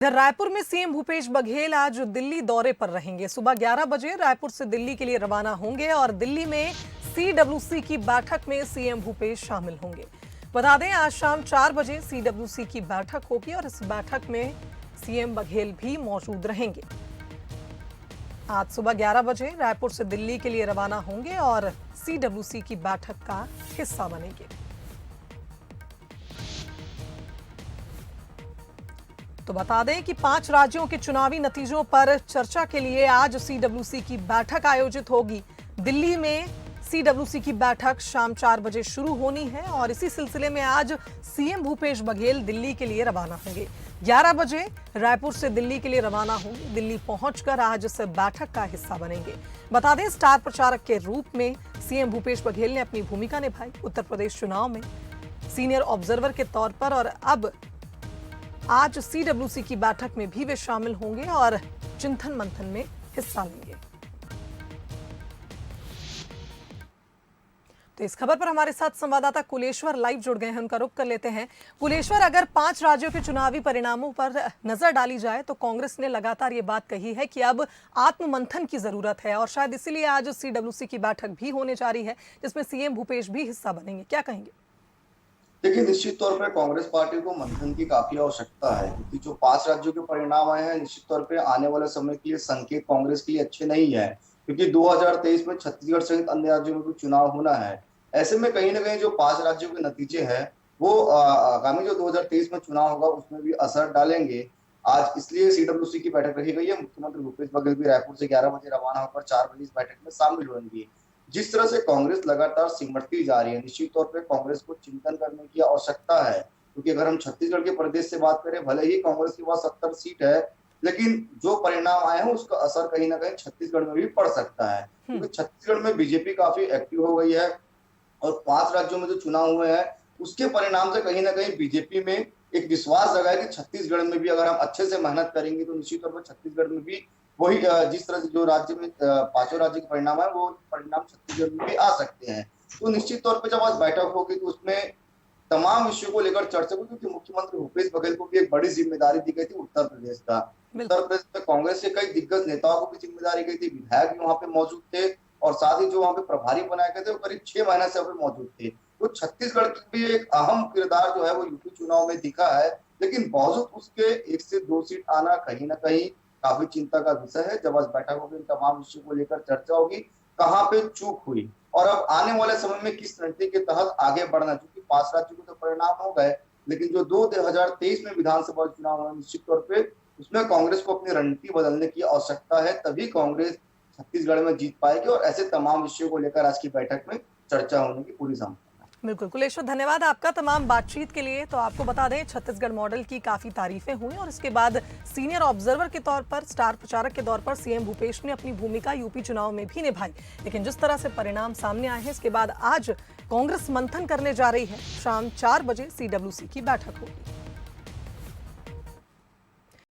इधर रायपुर में सीएम भूपेश बघेल आज दिल्ली दौरे पर रहेंगे। सुबह 11 बजे रायपुर से दिल्ली के लिए रवाना होंगे और दिल्ली में सीडब्ल्यूसी की बैठक में सीएम भूपेश शामिल होंगे। बता दें, आज शाम 4 बजे सीडब्ल्यूसी की बैठक होगी और इस बैठक में सीएम बघेल भी मौजूद रहेंगे। आज सुबह 11 बजे रायपुर से दिल्ली के लिए रवाना होंगे और सीडब्ल्यूसी की बैठक का हिस्सा बनेंगे। तो बता दें कि 5 राज्यों के चुनावी नतीजों पर चर्चा के लिए आज सीडब्ल्यूसी की बैठक आयोजित होगी। दिल्ली में सीडब्ल्यूसी की बैठक शाम 4 बजे शुरू होनी है और इसी सिलसिले में आज सीएम भूपेश बघेल दिल्ली के लिए रवाना होंगे। 11 बजे रायपुर से दिल्ली के लिए रवाना होंगे। दिल्ली पहुंचकर आज इस बैठक का हिस्सा बनेंगे। बता दें, स्टार प्रचारक के रूप में सीएम भूपेश बघेल ने अपनी भूमिका निभाई उत्तर प्रदेश चुनाव में सीनियर ऑब्जर्वर के तौर पर, और अब आज सीडब्ल्यूसी की बैठक में भी वे शामिल होंगे और चिंतन मंथन में हिस्सा लेंगे। तो इस खबर पर हमारे साथ संवाददाता कुलेश्वर लाइव जुड़ गए हैं, उनका रुख कर लेते हैं। कुलेश्वर, अगर 5 राज्यों के चुनावी परिणामों पर नजर डाली जाए तो कांग्रेस ने लगातार ये बात कही है कि अब आत्ममंथन की जरूरत है और शायद इसीलिए आज सीडब्ल्यूसी की बैठक भी होने जा रही है जिसमें सीएम भूपेश भी हिस्सा बनेंगे। क्या कहेंगे? देखिए, निश्चित तौर पर कांग्रेस पार्टी को मंथन की काफी आवश्यकता है क्योंकि जो 5 राज्यों के परिणाम आए हैं निश्चित तौर पे आने वाले समय के लिए संकेत कांग्रेस के लिए अच्छे नहीं है, क्योंकि 2023 में छत्तीसगढ़ सहित अन्य राज्यों में भी चुनाव होना है। ऐसे में कहीं ना कहीं जो 5 राज्यों के नतीजे हैं वो आगामी जो 2023 में चुनाव होगा उसमें भी असर डालेंगे। आज इसलिए सीडब्ल्यूसी की बैठक रखी गई है। मुख्यमंत्री भूपेश बघेल भी रायपुर से 11 बजे रवाना होकर 4 बजे इस बैठक में शामिल होंगे। जिस तरह से कांग्रेस लगातार सिमटती जा रही है, निश्चित तौर पे कांग्रेस को चिंतन करने की आवश्यकता है, क्योंकि अगर हम छत्तीसगढ़ के प्रदेश से बात करें, भले ही कांग्रेस के पास 70 सीट है, लेकिन जो परिणाम आए हैं उसका असर कहीं ना कहीं छत्तीसगढ़ में भी पड़ सकता है, क्योंकि छत्तीसगढ़ में बीजेपी काफी एक्टिव हो गई है और 5 राज्यों में जो चुनाव हुए हैं उसके परिणाम से कहीं ना कहीं बीजेपी में एक विश्वास जगा है कि छत्तीसगढ़ में भी अगर हम अच्छे से मेहनत करेंगे तो निश्चित तौर पर छत्तीसगढ़ में भी वही जिस तरह से जो राज्य में 5 राज्य के परिणाम है वो परिणाम छत्तीसगढ़ में भी आ सकते हैं। तो निश्चित तौर पर जब आज बैठक होगी तो उसमें तमाम विषयों को लेकर चर्चा होगी, क्योंकि मुख्यमंत्री भूपेश बघेल को भी एक बड़ी जिम्मेदारी दी गई थी उत्तर प्रदेश का। उत्तर प्रदेश में कांग्रेस के कई दिग्गज नेताओं को भी जिम्मेदारी गई थी, विधायक भी वहां पे मौजूद थे और साथ ही जो वहां पे प्रभारी बनाए गए थे वो करीब 6 महीने से वहां पे मौजूद थे। तो छत्तीसगढ़ की भी एक अहम किरदार जो है वो यूपी चुनाव में दिखा है, लेकिन बावजूद उसके 1 से 2 सीट आना कहीं ना कहीं काफी चिंता का विषय है। जब आज बैठक होगी इन तमाम विषयों को लेकर चर्चा होगी, कहाँ पे चूक हुई और अब आने वाले समय में किस रणनीति के तहत आगे बढ़ना। क्योंकि 5 राज्यों के तो परिणाम हो गए, लेकिन जो 2023 में विधानसभा चुनाव होना निश्चित तौर पे उसमें कांग्रेस को अपनी रणनीति बदलने की आवश्यकता है, तभी कांग्रेस छत्तीसगढ़ में जीत पाएगी और ऐसे तमाम विषयों को लेकर आज की बैठक में चर्चा होने की पूरी संभावना। बिल्कुल कुलेश्वर, धन्यवाद आपका तमाम बातचीत के लिए। तो आपको बता दें, छत्तीसगढ़ मॉडल की काफी तारीफें हुई और इसके बाद सीनियर ऑब्जर्वर के तौर पर, स्टार प्रचारक के तौर पर सीएम भूपेश ने अपनी भूमिका यूपी चुनाव में भी निभाई। लेकिन जिस तरह से परिणाम सामने आए हैं इसके बाद आज कांग्रेस मंथन करने जा रही है। शाम 4 बजे सीडब्ल्यूसी की बैठक होगी।